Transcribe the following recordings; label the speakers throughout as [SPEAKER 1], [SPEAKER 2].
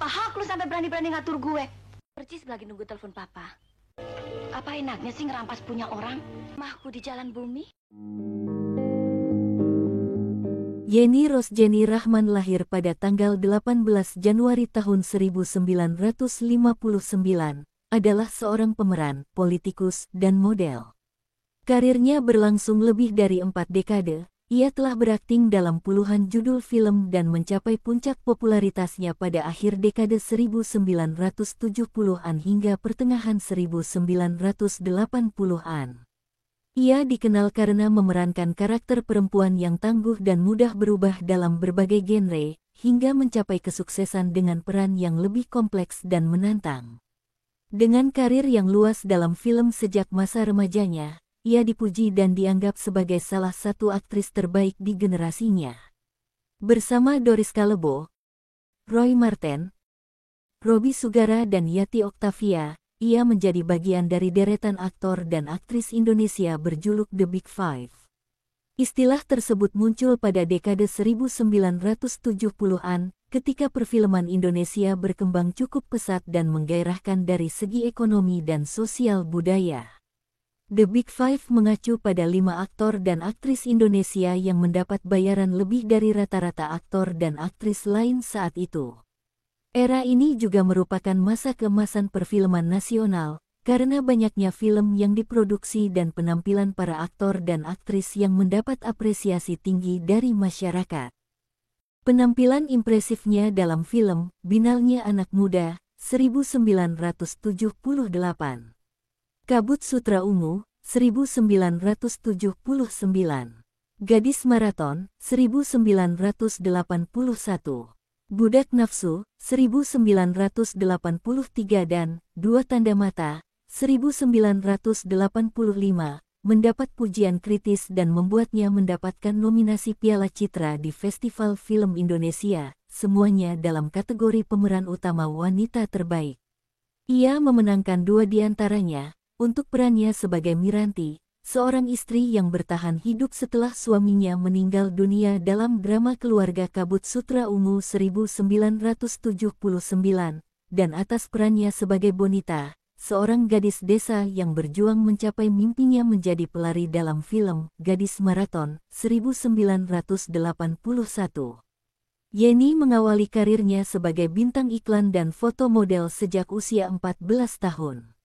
[SPEAKER 1] hak lu sampai berani-berani ngatur gue? Percis lagi nunggu telepon papa. Apa enaknya sih ngerampas punya orang? Mahku di jalan bumi.
[SPEAKER 2] Yeni Rosjeni Rahman lahir pada tanggal 18 Januari tahun 1959, adalah seorang pemeran, politikus, dan model. Karirnya berlangsung lebih dari 4 dekade, ia telah berakting dalam puluhan judul film dan mencapai puncak popularitasnya pada akhir dekade 1970-an hingga pertengahan 1980-an. Ia dikenal karena memerankan karakter perempuan yang tangguh dan mudah berubah dalam berbagai genre, hingga mencapai kesuksesan dengan peran yang lebih kompleks dan menantang. Dengan karir yang luas dalam film sejak masa remajanya, ia dipuji dan dianggap sebagai salah satu aktris terbaik di generasinya. Bersama Doris Kalebo, Roy Marten, Robby Sugara dan Yati Octavia, ia menjadi bagian dari deretan aktor dan aktris Indonesia berjuluk The Big Five. Istilah tersebut muncul pada dekade 1970-an, ketika perfilman Indonesia berkembang cukup pesat dan menggairahkan dari segi ekonomi dan sosial budaya. The Big Five mengacu pada 5 aktor dan aktris Indonesia yang mendapat bayaran lebih dari rata-rata aktor dan aktris lain saat itu. Era ini juga merupakan masa keemasan perfilman nasional, karena banyaknya film yang diproduksi dan penampilan para aktor dan aktris yang mendapat apresiasi tinggi dari masyarakat. Penampilan impresifnya dalam film Binalnya Anak Muda, 1978. Kabut Sutra Ungu, 1979. Gadis Maraton, 1981. Budak Nafsu, 1983 dan Dua Tanda Mata, 1985, mendapat pujian kritis dan membuatnya mendapatkan nominasi Piala Citra di Festival Film Indonesia, semuanya dalam kategori pemeran utama wanita terbaik. Ia memenangkan 2 di antaranya, untuk perannya sebagai Miranti, seorang istri yang bertahan hidup setelah suaminya meninggal dunia dalam drama keluarga Kabut Sutra Ungu 1979, dan atas perannya sebagai Bonita, seorang gadis desa yang berjuang mencapai mimpinya menjadi pelari dalam film Gadis Maraton 1981. Yeni mengawali karirnya sebagai bintang iklan dan foto model sejak usia 14 tahun.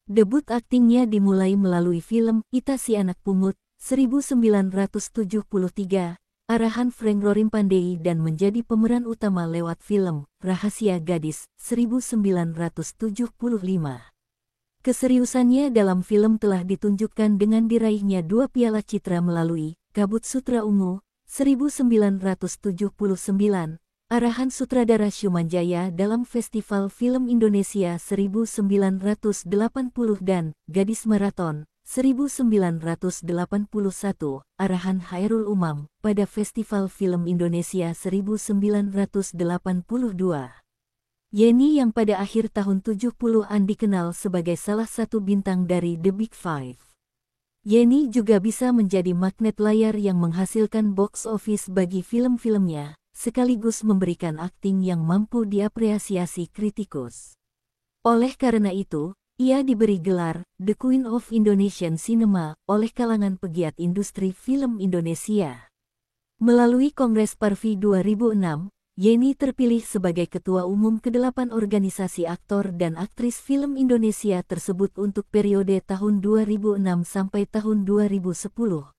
[SPEAKER 2] Debut aktingnya dimulai melalui film Ita Si Anak Pungut, 1973, arahan Frank Rorimpandey dan menjadi pemeran utama lewat film Rahasia Gadis, 1975. Keseriusannya dalam film telah ditunjukkan dengan diraihnya 2 Piala Citra melalui Kabut Sutra Ungu, 1979, arahan sutradara Syumanjaya dalam Festival Film Indonesia 1980 dan Gadis Maraton 1981, arahan Hairul Umam pada Festival Film Indonesia 1982. Yeni yang pada akhir tahun 70-an dikenal sebagai salah satu bintang dari The Big Five. Yeni juga bisa menjadi magnet layar yang menghasilkan box office bagi film-filmnya, sekaligus memberikan akting yang mampu diapresiasi kritikus. Oleh karena itu, ia diberi gelar The Queen of Indonesian Cinema oleh kalangan pegiat industri film Indonesia. Melalui Kongres Parvi 2006, Yeni terpilih sebagai Ketua Umum ke-8 organisasi aktor dan aktris film Indonesia tersebut untuk periode tahun 2006 sampai tahun 2010,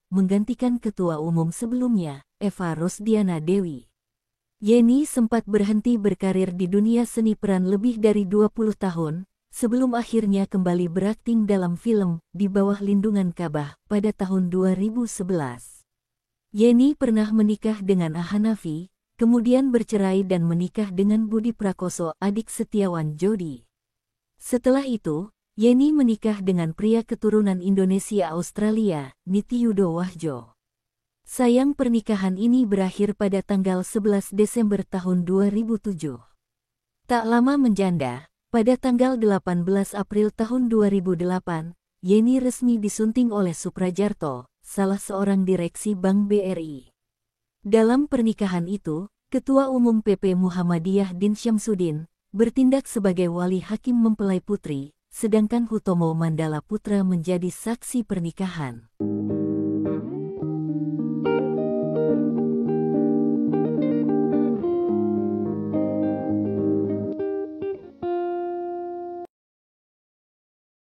[SPEAKER 2] menggantikan Ketua Umum sebelumnya, Eva Rosdiana Dewi. Yeni sempat berhenti berkarir di dunia seni peran lebih dari 20 tahun, sebelum akhirnya kembali berakting dalam film Di Bawah Lindungan Ka'bah pada tahun 2011. Yeni pernah menikah dengan Ahanafi, kemudian bercerai dan menikah dengan Budi Prakoso, adik Setiawan Jodi. Setelah itu, Yeni menikah dengan pria keturunan Indonesia-Australia, Nitiyudo Wahjo. Sayang pernikahan ini berakhir pada tanggal 11 Desember tahun 2007. Tak lama menjanda, pada tanggal 18 April tahun 2008, Yeni resmi disunting oleh Suprajarto, salah seorang direksi Bank BRI. Dalam pernikahan itu, Ketua Umum PP Muhammadiyah Din Syamsuddin, bertindak sebagai wali hakim mempelai putri, sedangkan Hutomo Mandala Putra menjadi saksi pernikahan.